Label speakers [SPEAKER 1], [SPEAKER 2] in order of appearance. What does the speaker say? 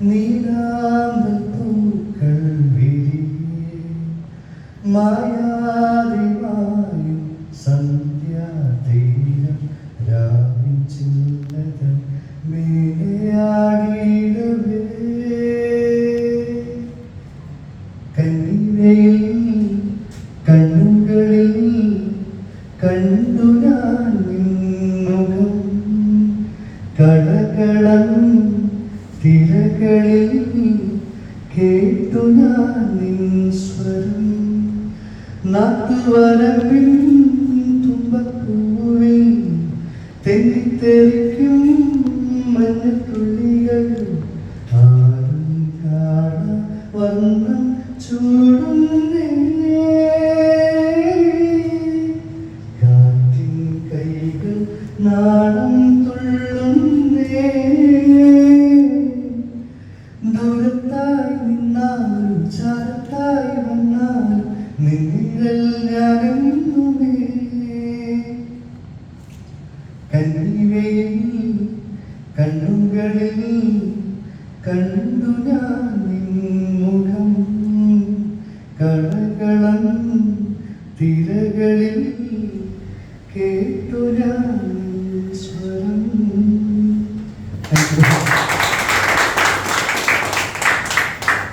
[SPEAKER 1] നീലാമ്പൽ പൂക്കൾ വിരിയേ മായാതെ മായും സന്ധ്യാതീരം രാവിൻ ചില്ലതൻ മേലെയാടിയിടവേ കണ്ണിവയിൽ കണ്ണുകളിൽ കണ്ടു ഞാൻ നിൻമുഖം കളകളം തിരകളിൽ കേട്ടു ഞാൻ നിൻ സ്വരം നാട്ടുവരമ്പിൻ തുമ്പപ്പൂവിൽ തെന്നിത്തെറിക്കും മഞ്ഞത്തുള്ളികൾ ആരും കാണാ വർണ്ണം ചൂടും കാറ്റിൻ കൈകൾ നാളം തുള്ളുന്നേ ദൂരത്തായി നിന്നാലും ചാരത്തായി വന്നാലും നിന്നിൽ ഞാനെന്നുമേ കന്നിവയിൽ കണ്ണുകളിൽ കണ്ടു ഞാൻ നിൻമുഖം കളകളം തിരകളിൽ കേട്ടു ഞാൻ